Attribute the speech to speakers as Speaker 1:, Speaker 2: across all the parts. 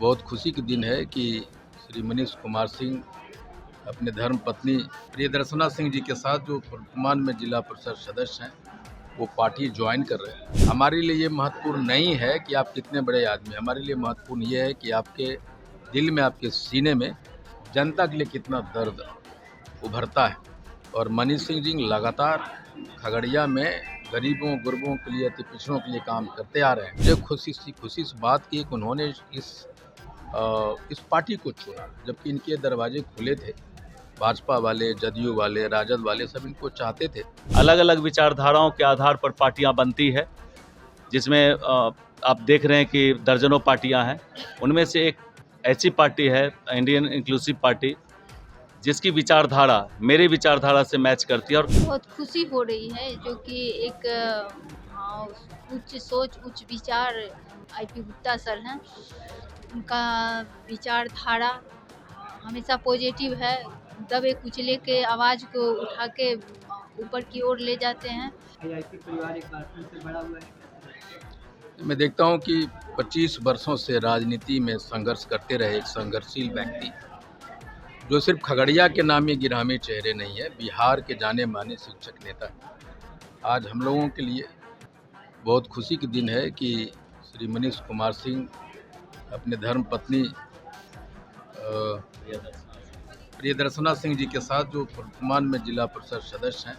Speaker 1: बहुत खुशी के दिन है कि श्री मनीष कुमार सिंह अपने धर्म पत्नी प्रियदर्शना सिंह जी के साथ जो वर्तमान में जिला परिषद सदस्य हैं वो पार्टी ज्वाइन कर रहे हैं। हमारे लिए ये महत्वपूर्ण नहीं है कि आप कितने बड़े आदमी, हमारे लिए महत्वपूर्ण ये है कि आपके दिल में, आपके सीने में जनता के लिए कितना दर्द उभरता है। और मनीष सिंह जी लगातार खगड़िया में गरीबों गुरबों के लिए, अति पिछड़ों के लिए काम करते आ रहे हैं। मुझे खुशी इस बात की कि उन्होंने इस पार्टी को चुना, जबकि इनके दरवाजे खुले थे। भाजपा वाले, जदयू वाले, राजद वाले सब इनको चाहते थे।
Speaker 2: अलग अलग विचारधाराओं के आधार पर पार्टियां बनती है, जिसमें आप देख रहे हैं कि दर्जनों पार्टियां हैं। उनमें से एक ऐसी पार्टी है इंडियन इंक्लूसिव पार्टी, जिसकी विचारधारा मेरी विचारधारा से मैच करती है। और
Speaker 3: बहुत खुशी हो रही है जो कि एक उच्च सोच, उच्च विचार आईपी गुप्ता सर हैं। उनका विचारधारा हमेशा पॉजिटिव है, दबे कुचले के आवाज़ को उठा के ऊपर की ओर ले जाते हैं।
Speaker 4: परिवार एक बचपन से बड़ा हुआ है।
Speaker 1: मैं देखता हूं कि 25 वर्षों से राजनीति में संघर्ष करते रहे एक संघर्षशील व्यक्ति, जो सिर्फ खगड़िया के नामी गिरामी चेहरे नहीं है, बिहार के जाने माने शिक्षक नेता। आज हम लोगों के लिए बहुत खुशी के दिन है कि श्री मनीष कुमार सिंह अपने धर्म पत्नी प्रियदर्शना सिंह जी के साथ जो वर्तमान में जिला परिषद सदस्य हैं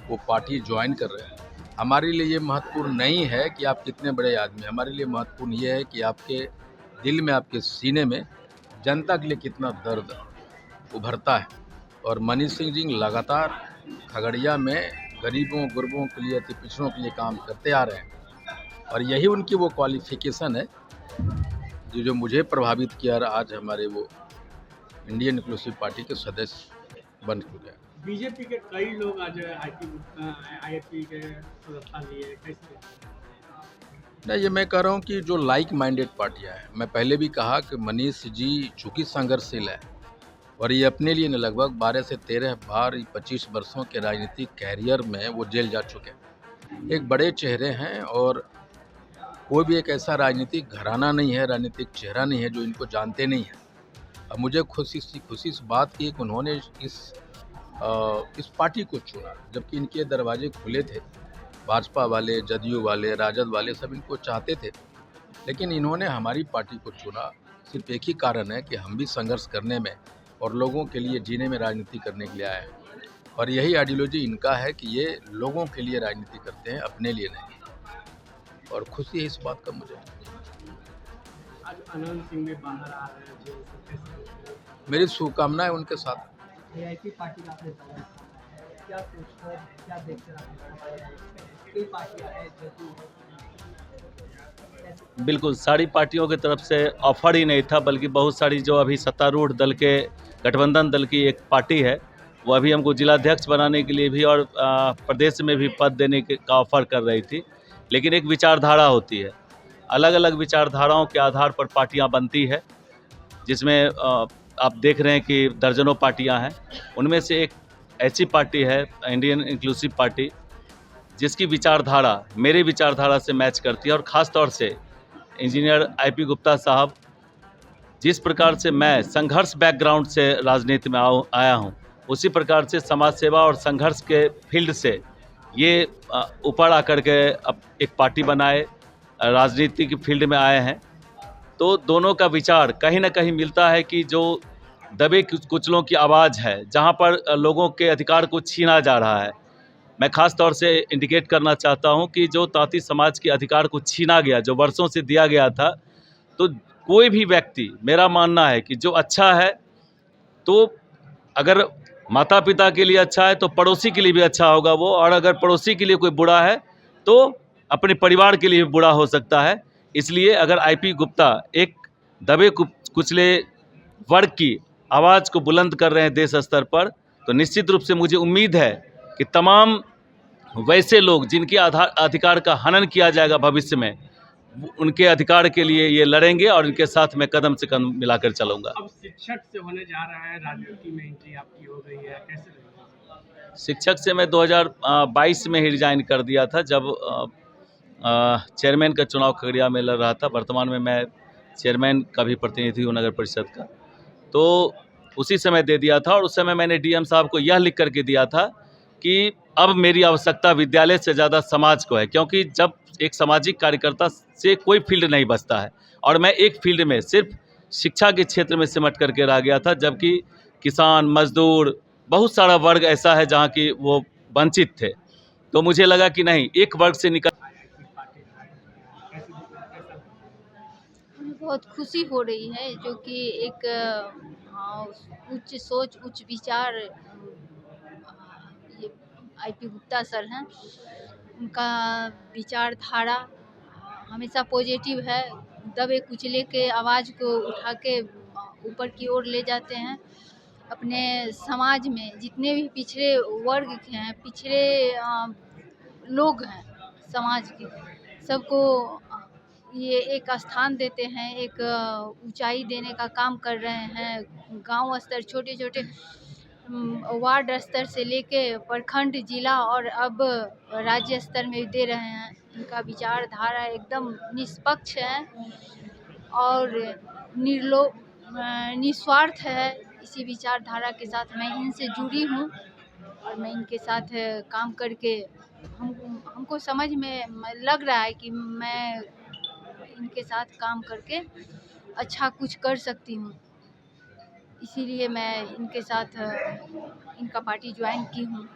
Speaker 1: वो पार्टी ज्वाइन कर रहे हैं। हमारे लिए ये महत्वपूर्ण नहीं है कि आप कितने बड़े आदमी, हमारे लिए महत्वपूर्ण ये है कि आपके दिल में, आपके सीने में जनता के लिए कितना दर्द उभरता है। और मनीष सिंह जी लगातार खगड़िया में गरीबों गुरबों के लिए, अति पिछड़ों के लिए काम करते आ रहे हैं। और यही उनकी वो क्वालिफिकेशन है जो मुझे प्रभावित किया और आज हमारे वो इंडियन इंक्लूसिव पार्टी के सदस्य बन चुके हैं।
Speaker 4: बीजेपी के कई लोग आज आईपी के सदस्यता लिए, कैसे?
Speaker 1: नहीं, ये मैं कह रहा हूँ कि जो लाइक माइंडेड पार्टियां हैं, मैं पहले भी कहा कि मनीष जी चूँकि संघर्षशील है और ये अपने लिए लगभग 12 से 13 बार 25 वर्षों के राजनीतिक कैरियर में वो जेल जा चुके हैं। एक बड़े चेहरे हैं और कोई भी एक ऐसा राजनीतिक घराना नहीं है, राजनीतिक चेहरा नहीं है जो इनको जानते नहीं है। अब मुझे खुशी इस बात की कि उन्होंने इस पार्टी को चुना, जबकि इनके दरवाजे खुले थे। भाजपा वाले, जदयू वाले, राजद वाले सब इनको चाहते थे, लेकिन इन्होंने हमारी पार्टी को चुना। सिर्फ एक ही कारण है कि हम भी संघर्ष करने में और लोगों के लिए जीने में राजनीति करने के लिए आए हैं। और यही आइडियोलॉजी इनका है कि ये लोगों के लिए राजनीति करते हैं, अपने लिए नहीं। और खुशी है इस बात का मुझे।
Speaker 4: आज आनंद सिंह में बाहर आ रहे हैं, जो
Speaker 1: मेरी शुभकामनाएं उनके साथ।
Speaker 4: एआईपी पार्टी का आपने दौरा किया है, क्या सोचकर, क्या देखकर आपने कई पार्टियां हैं जो
Speaker 2: बिल्कुल सारी पार्टियों की तरफ से ऑफर ही नहीं था, बल्कि बहुत सारी जो अभी सत्तारूढ़ दल के गठबंधन दल की एक पार्टी है, वो अभी हमको जिलाध्यक्ष बनाने के लिए भी और प्रदेश में भी पद देने का ऑफर कर रही थी। लेकिन एक विचारधारा होती है, अलग अलग विचारधाराओं के आधार पर पार्टियां बनती है, जिसमें आप देख रहे हैं कि दर्जनों पार्टियां हैं। उनमें से एक ऐसी पार्टी है इंडियन इंक्लूसिव पार्टी, जिसकी विचारधारा मेरी विचारधारा से मैच करती है। और ख़ास तौर से इंजीनियर आईपी गुप्ता साहब, जिस प्रकार से मैं संघर्ष बैकग्राउंड से राजनीति में आया हूं, उसी प्रकार से समाज सेवा और संघर्ष के फील्ड से ये ऊपर आकर के अब एक पार्टी बनाए, राजनीति की फील्ड में आए हैं। तो दोनों का विचार कहीं ना कहीं मिलता है कि जो दबे कुचलों की आवाज़ है, जहां पर लोगों के अधिकार को छीना जा रहा है। मैं ख़ास तौर से इंडिकेट करना चाहता हूं कि जो तांती समाज के अधिकार को छीना गया, जो वर्षों से दिया गया था, तो कोई भी व्यक्ति, मेरा मानना है कि जो अच्छा है, तो अगर माता पिता के लिए अच्छा है तो पड़ोसी के लिए भी अच्छा होगा वो, और अगर पड़ोसी के लिए कोई बुरा है तो अपने परिवार के लिए भी बुरा हो सकता है। इसलिए अगर आईपी गुप्ता एक दबे कुचले वर्ग की आवाज़ को बुलंद कर रहे हैं देश स्तर पर, तो निश्चित रूप से मुझे उम्मीद है कि तमाम वैसे लोग जिनके अधिकार का हनन किया जाएगा भविष्य में, उनके अधिकार के लिए ये लड़ेंगे और इनके साथ मैं कदम से कदम मिलाकर चलूँगा।
Speaker 4: अब शिक्षक से होने जा रहा है, राजनीति में एंट्री आपकी हो गई है, कैसे रहेगा?
Speaker 2: शिक्षक से मैं 2022 में ही रिजाइन कर दिया था, जब चेयरमैन का चुनाव खगड़िया में लड़ रहा था। वर्तमान में मैं चेयरमैन का भी प्रतिनिधि हूँ नगर परिषद का, तो उसी समय दे दिया था। और उस समय मैंने डीएम साहब को यह लिख करके दिया था कि अब मेरी आवश्यकता विद्यालय से ज़्यादा समाज को है, क्योंकि जब एक सामाजिक कार्यकर्ता से कोई फील्ड नहीं बचता है, और मैं एक फील्ड में सिर्फ शिक्षा के क्षेत्र में सिमट करके रह गया था, जबकि किसान, मजदूर, बहुत सारा वर्ग ऐसा है जहाँ की वो वंचित थे। तो मुझे लगा कि नहीं, एक वर्ग से निकल
Speaker 3: हमें बहुत खुशी हो रही है, जो कि एक हाँ, उच्च सोच, उच्च विचार ये आईपी गुप्ता सर हैं। उनका विचारधारा हमेशा पॉजिटिव है, दबे कुचले के आवाज़ को उठा के ऊपर की ओर ले जाते हैं। अपने समाज में जितने भी पिछड़े वर्ग के हैं, पिछड़े लोग हैं समाज के, सबको ये एक स्थान देते हैं, एक ऊंचाई देने का काम कर रहे हैं। गांव स्तर, छोटे छोटे वार्ड स्तर से लेके प्रखंड, जिला और अब राज्य स्तर में दे रहे हैं। इनका विचारधारा एकदम निष्पक्ष है और निस्वार्थ है। इसी विचारधारा के साथ मैं इनसे जुड़ी हूँ और मैं इनके साथ काम करके हमको समझ में लग रहा है कि मैं इनके साथ काम करके अच्छा कुछ कर सकती हूँ। इसीलिए मैं इनके साथ इनका पार्टी ज्वाइन की हूँ।